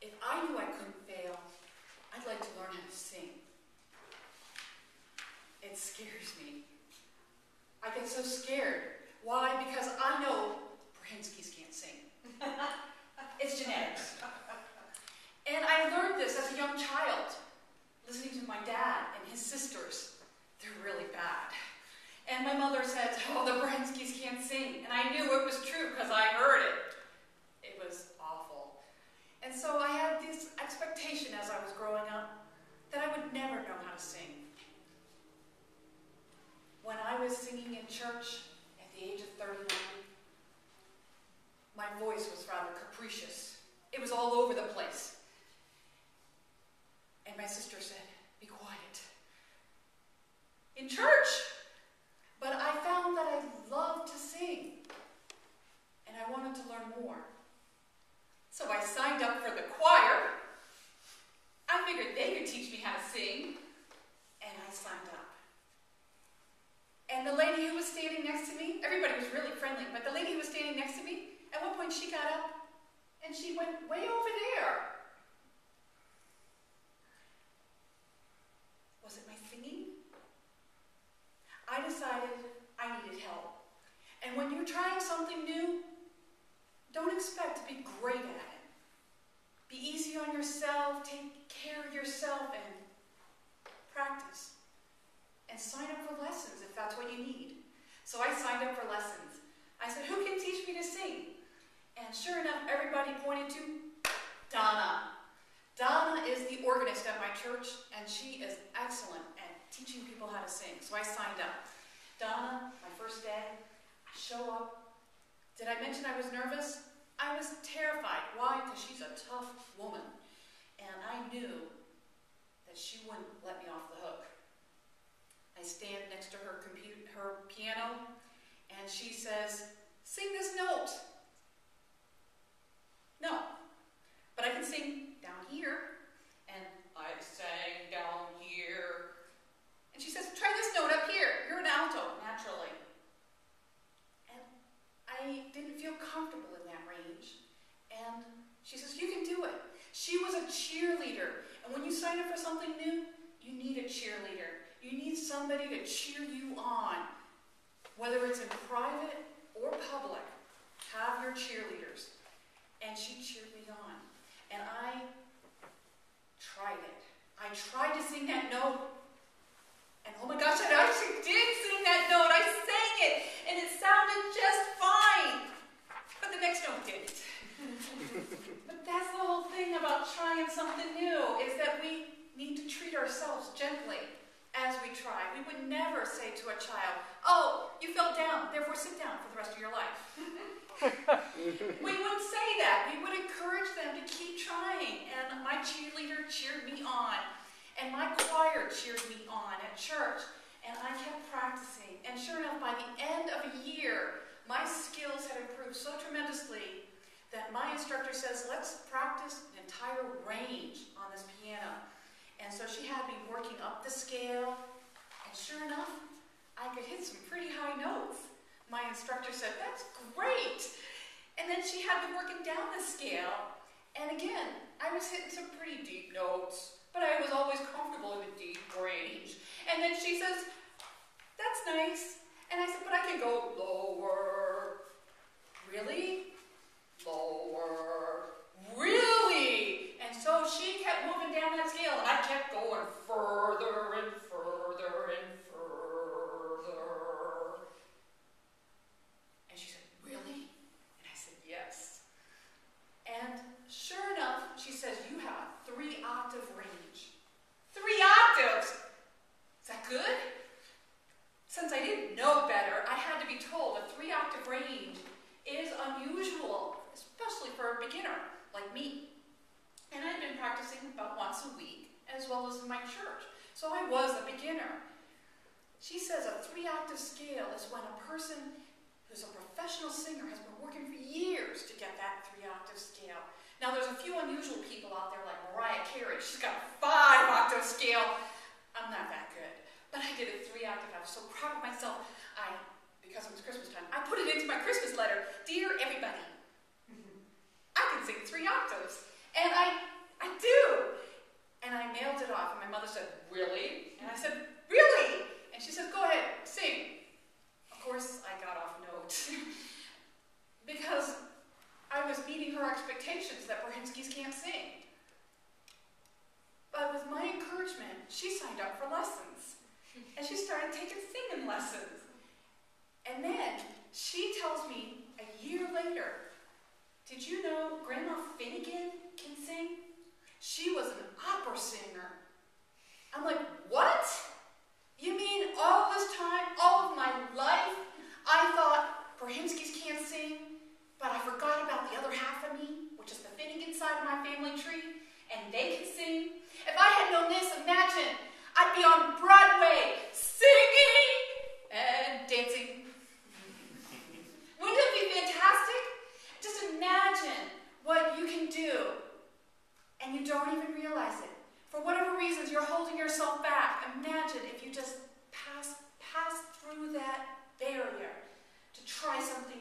If I knew I couldn't fail, I'd like to learn how to sing. It scares me. I get so scared. Why? Because I know Brahinskis can't sing. It's genetics. And I learned this as a young child, listening to my dad and his sisters. They're really bad. And my mother said, oh, the Brahinskis can't sing. And I knew it was true because I heard it. It was awful. And so I had this expectation as I was growing up that I would never know how to sing. When I was singing in church at the age of 39, my voice was rather capricious. It was all over the place. And my sister said, be quiet. In church. But I found that I loved to sing. And I wanted to learn more. So I signed up for the choir. I figured they could teach me how to sing. And I signed up. And the lady who was standing next to me, everybody was really friendly, but the lady who was standing next to me, at one point she got up and she went way over there. Was it my singing? I decided I needed help. And when you're trying something new, don't expect to be great at it. Be easy on yourself, take care of yourself, and practice. And sign up for lessons if that's what you need. So I signed up for lessons. I said, who can teach me to sing? And sure enough, everybody pointed to Donna. Donna is the organist at my church, and she is excellent at teaching people how to sing. So I signed up. Donna, my first day, I show up. Did I mention I was nervous? I was terrified. Why? Because she's a tough woman. And I knew that she wouldn't let me off the hook. I stand next to her piano, and she says, sing this note. No, but I can sing down here, and I sang down here. And she says, try this note up here. You're an alto, naturally. And I didn't feel comfortable in that range. And she says, you can do it. She was a cheerleader. And when you sign up for something new, you need a cheerleader. You need somebody to cheer you on. Whether it's in private or public, have your cheerleaders. And she cheered me on. And I tried it. I tried to sing that note. And oh my gosh, I actually did sing that note. I sang it. And it sounded just fine. But the next note didn't. But that's the whole thing about trying something new, is that we need to treat ourselves gently as we try. We would never say to a child, oh, you fell down, therefore sit down for the rest of your life. We wouldn't say that. We would encourage them to keep trying. And my cheerleader cheered me on. And my choir cheered me on at church. And I kept practicing. And sure enough, by the end of a year, my skills had improved so tremendously that my instructor says, let's practice an entire range on this piano. And so she had me working up the scale, and sure enough, I could hit some pretty high notes. My instructor said, that's great. And then she had me working down the scale, and again, I was hitting some pretty deep notes, but I was always comfortable in the deep range. And then she says, that's nice. And I said, but I can go lower. Really? Lower. Really? And so she kept moving down that scale, and I kept going further and further and further. And she said, really? And I said, yes. And sure enough, she says, you have a 3-octave range. 3 octaves! Is that good? Since I didn't know better, I had to be told a 3-octave range is unusual, especially for a beginner like me. And I'd been practicing about once a week, as well as in my church. So I was a beginner. She says a 3-octave scale is when a person who's a professional singer has been working for years to get that 3-octave scale. Now there's a few unusual people out there like Mariah Carey. She's got a 5-octave scale. I'm not that good. But I did a 3-octave. I was so proud of myself. Because it was Christmas time, I put it into my Christmas letter. Dear everybody, I can sing 3 octaves. And I I do. And I mailed it off, and my mother said, really? And I said, really? And she said, go ahead, sing. Of course, I got off note. Because I was meeting her expectations that Brzezinski's can't sing. But with my encouragement, she signed up for lessons. And she started taking singing lessons. And then she tells me a year later, did you know Grandma Finnegan can sing? She was an opera singer. I'm like, what? You mean all this time, all of my life, I thought Brzezinski's can't sing, but I forgot about the other half of me, which is the Finnegan side of my family tree, and they can sing? If I had known this, imagine, I'd be on Broadway singing and dancing. Wouldn't it be fantastic? Just imagine what you can do, and you don't even realize it. For whatever reasons, you're holding yourself back. Imagine if you just pass through that barrier to try something